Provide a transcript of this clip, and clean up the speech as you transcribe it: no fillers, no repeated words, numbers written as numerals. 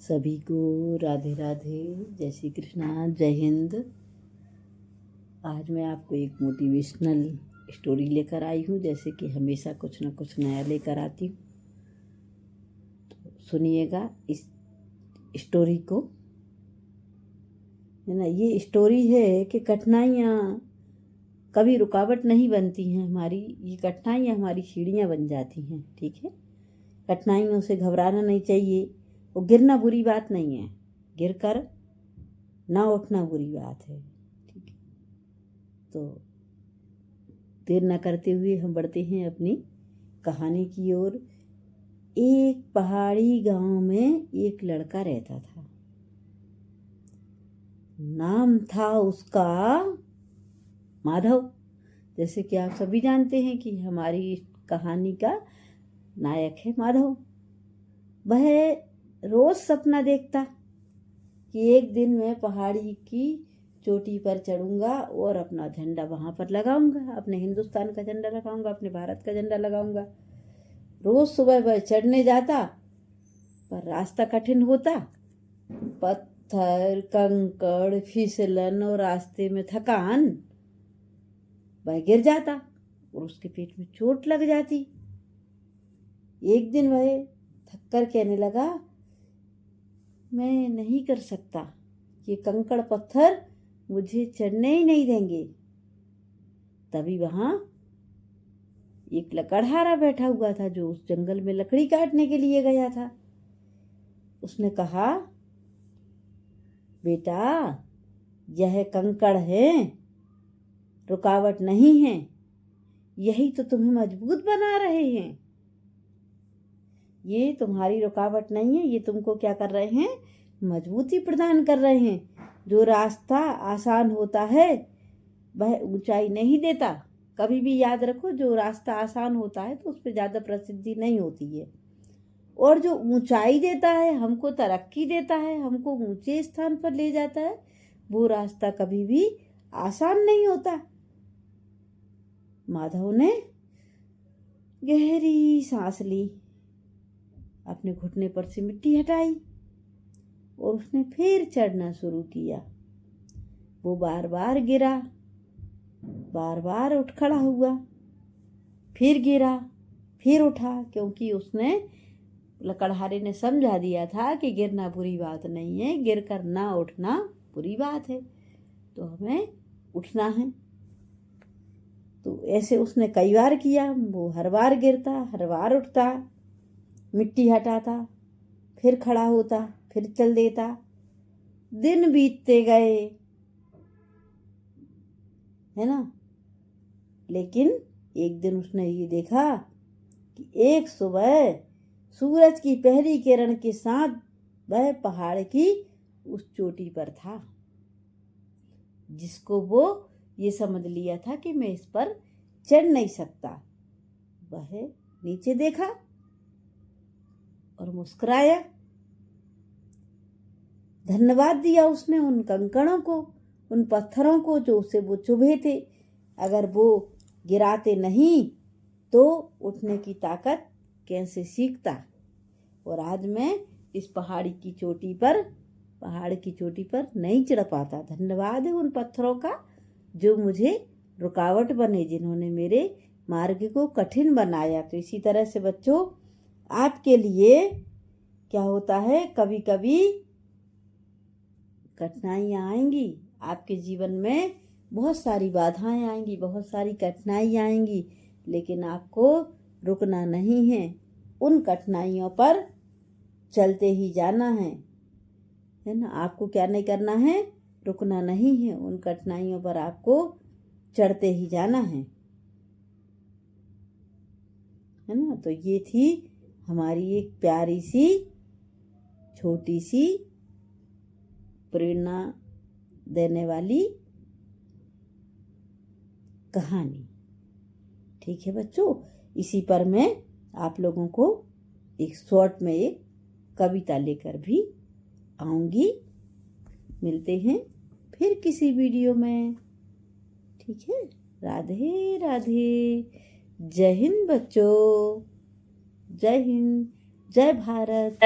सभी को राधे राधे, जय श्री कृष्णा, जय हिंद। आज मैं आपको एक मोटिवेशनल स्टोरी लेकर आई हूँ, जैसे कि हमेशा कुछ न कुछ नया लेकर आती हूँ। तो सुनिएगा इस स्टोरी को, है ना। ये स्टोरी है कि कठिनाइयाँ कभी रुकावट नहीं बनती हैं हमारी, ये कठिनाइयाँ हमारी सीढ़ियाँ बन जाती हैं। ठीक है, कठिनाइयों से घबराना नहीं चाहिए। वो गिरना बुरी बात नहीं है, गिरकर ना उठना बुरी बात है। ठीक है, तो देर न करते हुए हम बढ़ते हैं अपनी कहानी की ओर। एक पहाड़ी गांव में एक लड़का रहता था। नाम था उसका माधव। जैसे कि आप सभी जानते हैं कि हमारी कहानी का नायक है माधव। वह रोज सपना देखता कि एक दिन मैं पहाड़ी की चोटी पर चढ़ूंगा और अपना झंडा वहां पर लगाऊंगा, अपने हिंदुस्तान का झंडा लगाऊंगा, अपने भारत का झंडा लगाऊंगा। रोज सुबह वह चढ़ने जाता, पर रास्ता कठिन होता। पत्थर, कंकड़, फिसलन और रास्ते में थकान। वह गिर जाता और उसके पेट में चोट लग जाती। एक दिन वह थककर कहने लगा, मैं नहीं कर सकता, ये कंकड़ पत्थर मुझे चढ़ने ही नहीं देंगे। तभी वहां एक लकड़हारा बैठा हुआ था जो उस जंगल में लकड़ी काटने के लिए गया था। उसने कहा, बेटा, यह कंकड़ है, रुकावट नहीं है, यही तो तुम्हें मजबूत बना रहे हैं। ये तुम्हारी रुकावट नहीं है, ये तुमको क्या कर रहे हैं, मजबूती प्रदान कर रहे हैं। जो रास्ता आसान होता है वह ऊंचाई नहीं देता। कभी भी याद रखो, जो रास्ता आसान होता है तो उस पर ज़्यादा प्रसिद्धि नहीं होती है, और जो ऊंचाई देता है, हमको तरक्की देता है, हमको ऊंचे स्थान पर ले जाता है, वो रास्ता कभी भी आसान नहीं होता। माधव ने गहरी सांस ली, अपने घुटने पर से मिट्टी हटाई और उसने फिर चढ़ना शुरू किया। वो बार बार गिरा, बार बार उठ खड़ा हुआ, फिर गिरा, फिर उठा, क्योंकि उसने लकड़हारे ने समझा दिया था कि गिरना बुरी बात नहीं है, गिरकर ना उठना बुरी बात है, तो हमें उठना है। तो ऐसे उसने कई बार किया। वो हर बार गिरता, हर बार उठता, मिट्टी हटाता, फिर खड़ा होता, फिर चल देता। दिन बीतते गए, है ना। लेकिन एक दिन उसने ये देखा कि एक सुबह सूरज की पहली किरण के साथ वह पहाड़ की उस चोटी पर था, जिसको वो ये समझ लिया था कि मैं इस पर चढ़ नहीं सकता। वह नीचे देखा और मुस्कुराया। धन्यवाद दिया उसने उन कंकड़ों को, उन पत्थरों को जो उसे वो चुभे थे। अगर वो गिराते नहीं तो उठने की ताकत कैसे सीखता। और आज मैं इस पहाड़ की चोटी पर नहीं चढ़ पाता। धन्यवाद है उन पत्थरों का जो मुझे रुकावट बने, जिन्होंने मेरे मार्ग को कठिन बनाया। तो इसी तरह से बच्चों, आपके लिए क्या होता है, कभी कभी कठिनाइयाँ आएंगी, आपके जीवन में बहुत सारी बाधाएं आएंगी, बहुत सारी कठिनाइयाँ आएंगी, लेकिन आपको रुकना नहीं है। उन कठिनाइयों पर चलते ही जाना है ना। आपको क्या नहीं करना है, रुकना नहीं है। उन कठिनाइयों पर आपको चढ़ते ही जाना है ना। तो ये थी हमारी एक प्यारी सी छोटी सी प्रेरणा देने वाली कहानी। ठीक है बच्चों, इसी पर मैं आप लोगों को एक शॉर्ट में एक कविता लेकर भी आऊंगी। मिलते हैं फिर किसी वीडियो में। ठीक है, राधे राधे, जय हिंद बच्चों, जय हिंद, जय भारत।